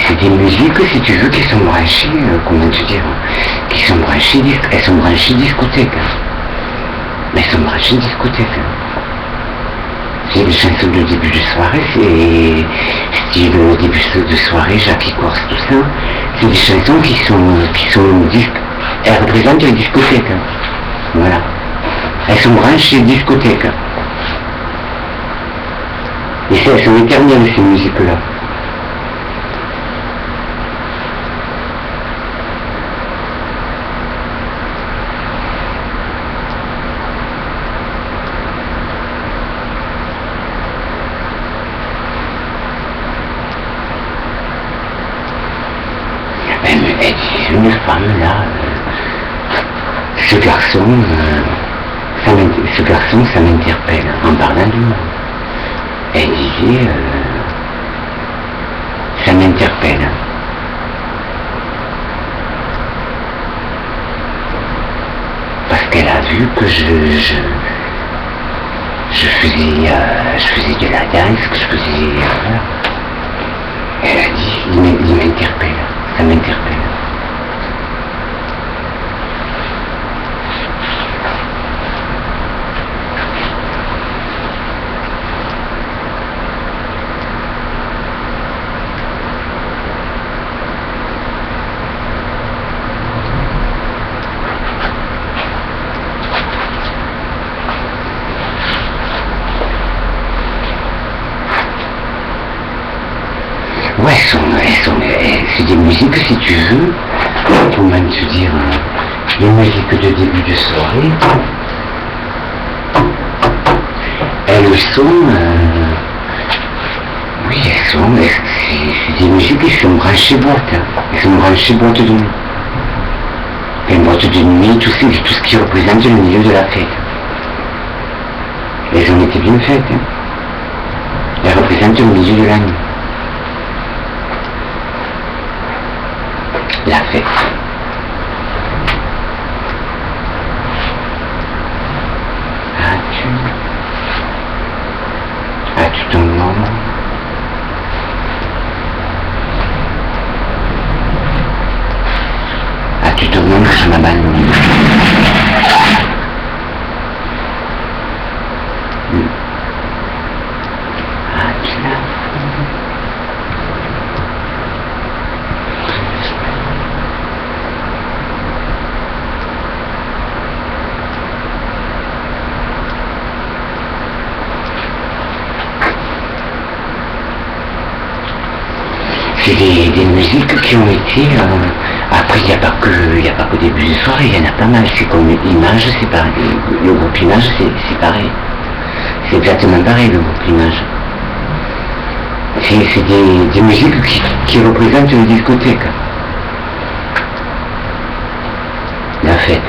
c'est des musiques, si tu veux, qui sont branchées, comment te dire, qui sont branchées, elles sont branchées discothèque. Elles sont branchées discothèque. C'est des chansons de début de soirée, c'est style début de soirée, Jackie Corse, tout ça. C'est des chansons qui sont elles représentent les discothèques. Voilà. Elles sont branchées discothèques. Et elles sont éternelles, ces musiques-là. Une femme là, ce garçon, ça m'interpelle en parlant de moi. Elle disait, ça m'interpelle. Parce qu'elle a vu que je faisais de la danse, que je faisais, voilà. Elle a dit, il m'interpelle, ça m'interpelle. Ouais, c'est des musiques, si tu veux, pour même te dire, les musiques de début de soirée, elles sont, c'est des musiques qui sont branchées boîte, elles sont branchées boîte de nuit. Et une boîte de nuit, tout ce qui représente le milieu de la fête. Elles ont été bien faites, hein. Elles représentent le milieu de la nuit. La fête. As-tu ton moment? As-tu ton moment sur ma balle? C'est des musiques qui ont été, après il n'y a pas que début de soirée, il y en a pas mal, c'est comme Image, c'est pareil, le groupe Image c'est pareil, c'est exactement pareil le groupe Image. C'est des musiques qui représentent une discothèque, la fête.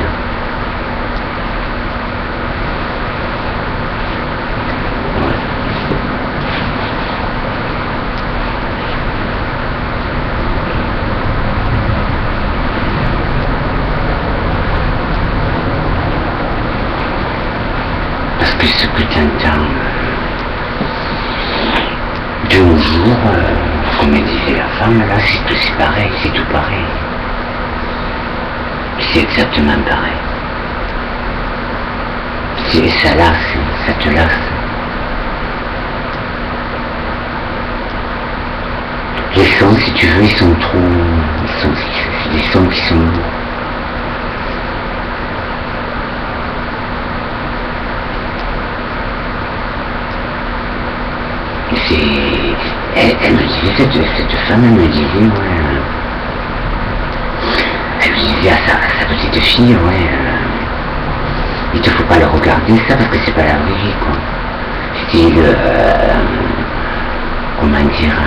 Ce que tu entends de nos jours, comme disait la femme, là c'est pareil, c'est tout pareil. C'est exactement pareil. Ça lasse, ça te lasse. Les sons, si tu veux, ils sont trop... c'est des sons qui sont lourds. Elle me disait, cette femme, elle me disait, elle me disait à sa petite fille, il te faut pas le regarder ça parce que c'est pas la vraie vie, quoi. Style, comment dire,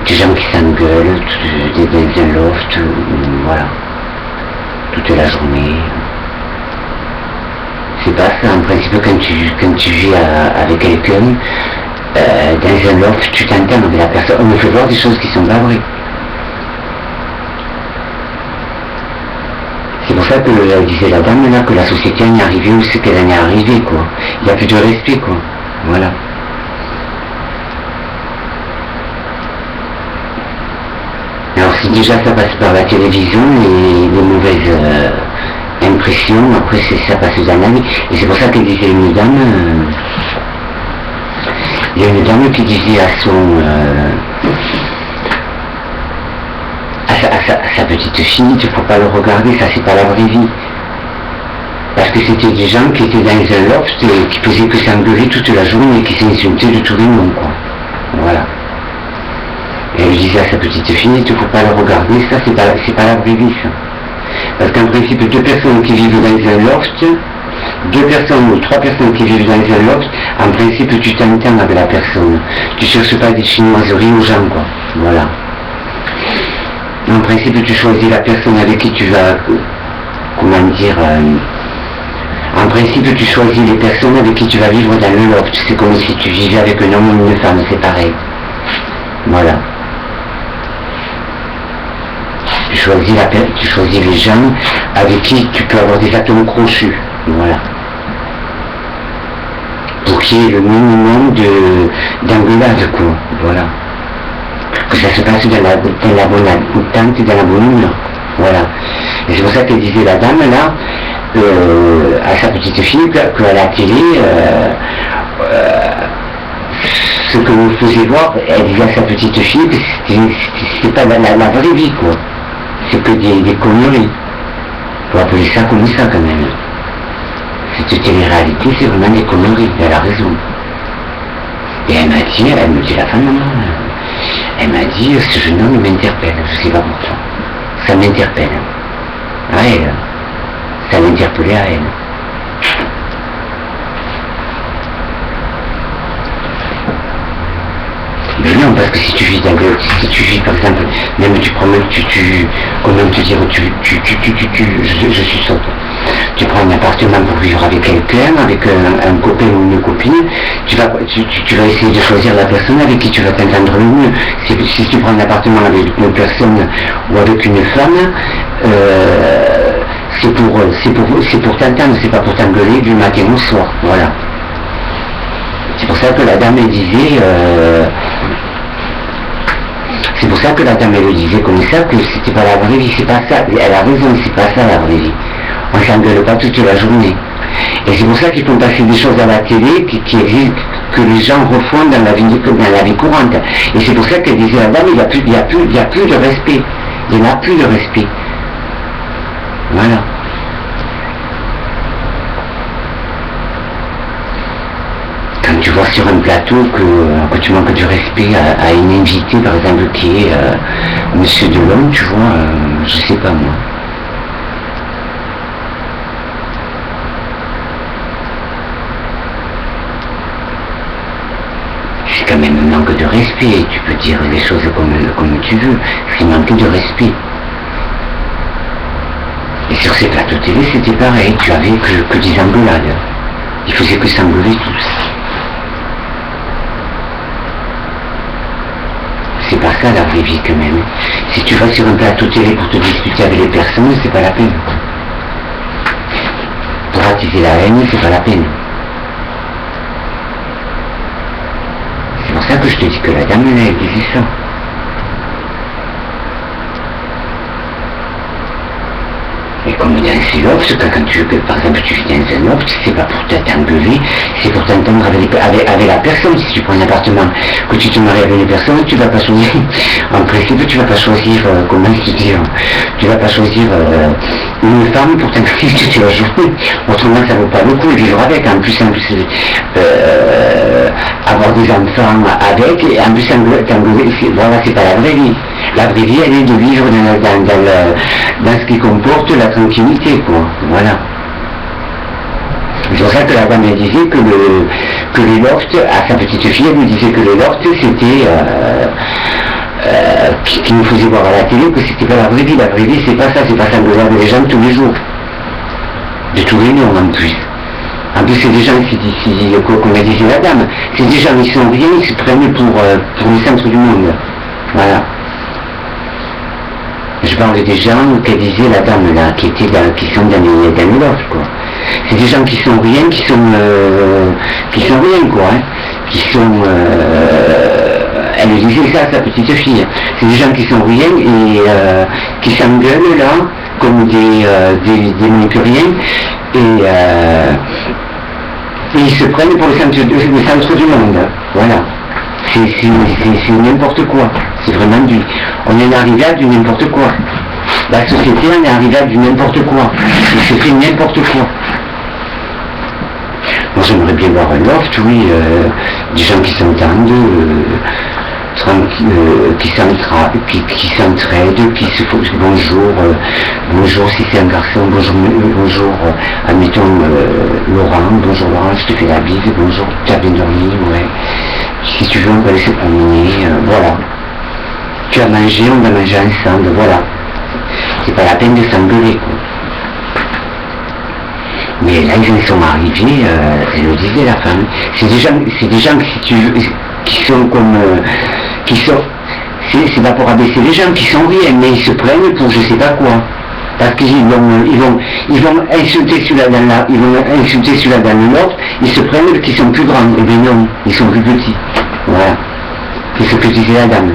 des gens qui s'engueulent, dans un loft, voilà, toute la journée. C'est pas ça, en principe, quand tu vis avec quelqu'un, dans un loft, tu t'entends avec la personne, on me fait voir des choses qui sont pas vraies. C'est pour ça que disait la dame là, que la société en est arrivée où c'est qu'elle en est arrivée, quoi. Il n'y a plus de respect, quoi. Voilà. déjà ça passe par la télévision, les mauvaises impressions, après ça passe aux analyses. Et c'est pour ça que disait une dame, il y a une dame qui disait à son à sa petite fille, il ne faut pas le regarder, ça c'est pas la vraie vie. Parce que c'était des gens qui étaient dans un loft et qui faisaient que s'engueuler toute la journée et qui s'insultaient de tout le monde, quoi. Voilà. Et elle disait à sa petite fille, il ne faut pas le regarder, ça c'est pas la vraie vie, ça. Parce qu'en principe, 2 personnes qui vivent dans un loft, 2 personnes ou 3 personnes qui vivent dans un loft, en principe tu t'entends avec la personne. Tu ne cherches pas des chinoiseries aux gens, quoi. Voilà. En principe, tu choisis la personne avec qui tu vas, comment dire, en principe, tu choisis les personnes avec qui tu vas vivre dans le loft. C'est comme si tu vivais avec un homme ou une femme, c'est pareil. Voilà. Tu choisis les gens avec qui tu peux avoir des atomes crochus. Voilà. Pour qu'il y ait le minimum d'engueulade, quoi. Voilà. Que ça se passe dans la bonne attente et dans la bonne humeur. Voilà. Et c'est pour ça qu'elle disait la dame là, à sa petite fille, qu'à la télé, ce que vous faisiez voir, elle disait à sa petite fille que c'était pas la vraie vie, quoi. C'est que des conneries. Faut appeler ça comme ça quand même. Cette télé-réalité, c'est vraiment des conneries, elle a raison. Et elle me dit la femme, non, elle m'a dit, ce jeune homme m'interpelle, je sais pas pourquoi. Ça m'interpelle. À elle. Ça m'interpellait à elle. Mais non, parce que si tu vis par exemple, même tu promets, comment te dire, je suis saute. Tu prends un appartement pour vivre avec quelqu'un, avec un copain ou une copine, tu vas essayer de choisir la personne avec qui tu vas t'entendre le mieux. Si tu prends un appartement avec une personne ou avec une femme, c'est pour t'entendre, c'est pas pour t'engueuler du matin au soir, voilà. C'est pour ça que la dame elle disait, c'est pour ça que la dame elle disait comme ça que c'était pas la vraie vie, c'est pas ça, elle a raison, c'est pas ça la vraie vie. On s'engueule pas toute la journée. Et c'est pour ça qu'ils font passer des choses à la télé qui existent, que les gens refont dans la vie courante. Et c'est pour ça qu'elle disait la dame, il n'y a plus de respect. Il n'y en a plus de respect. Voilà. Quand tu vois sur un plateau que tu manques de respect à une invitée, par exemple, qui est Monsieur Delhomme, tu vois, je sais pas moi. C'est quand même un manque de respect, tu peux dire les choses comme tu veux, c'est manquer de respect. Et sur ces plateaux télé, c'était pareil, tu avais que des engueulades. Ils faisaient que s'engueuler tous. C'est pas ça la vraie vie quand même. Si tu vas sur un plateau télé pour te discuter avec les personnes, c'est pas la peine. Pour attiser la haine, c'est pas la peine. C'est pour ça que je te dis que la dame, elle disait ça. Et comme dans ces lofts, par exemple tu vis dans un loft, c'est pas pour t'engueuler, c'est pour t'entendre avec la personne. Si tu prends un appartement, que tu te maries avec une personne, tu vas pas choisir, en principe tu vas pas choisir, comment te dire, tu vas pas choisir une femme pour t'engueuler toute la journée, autrement ça vaut pas le coup de vivre avec, en plus avoir des enfants avec, et en plus t'engueuler, voilà, c'est pas la vraie vie. La vraie vie, elle est de vivre dans ce qui comporte la tranquillité, quoi. Voilà. C'est pour ça que la dame elle disait que les lofts, à sa petite fille, elle lui disait que les lofts, c'était qui nous faisait voir à la télé que c'était pas la vraie vie. La vraie vie, c'est pas ça, c'est pas s'engueuler avec les gens tous les jours. De tous les noms, en plus. En plus, c'est des gens comme elle disait la dame, c'est des gens qui sont rien, ils se prennent pour le centre du monde. Voilà. Je parle des gens qu'elle disait la dame là, qui sont dans les lofts, quoi. C'est des gens qui sont rien, qui sont rien, quoi, hein. Qui sont elle disait ça à sa petite fille. C'est des gens qui sont rien et qui s'engueulent là, comme des manipuriens, et ils se prennent pour le centre du monde. Voilà. C'est n'importe quoi. C'est vraiment on est arrivé à du n'importe quoi. La société en est arrivée à du n'importe quoi. Il se fait n'importe quoi. Moi j'aimerais bien voir un loft, oui, des gens qui s'entendent, qui s'entraident, qui se font bonjour si c'est un garçon, bonjour, admettons Laurent, bonjour Laurent, je te fais la bise, bonjour, tu as bien dormi, ouais. Si tu veux on va aller se promener, voilà. Tu as mangé, on va manger ensemble, voilà. C'est pas la peine de s'engueuler, quoi. Mais là ils en sont arrivés, elle le disait la femme, c'est des gens si tu veux, qui sont comme, c'est pas pour abaisser les gens qui sont rien, mais ils se prennent pour je sais pas quoi. Parce qu'ils vont insulter celui-là dans l'autre, ils se prennent qu'ils sont plus grands, et bien non, ils sont plus petits. Voilà. C'est ce que disait la dame.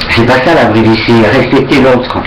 C'est pas ça la vraie vie, c'est respecter l'autre.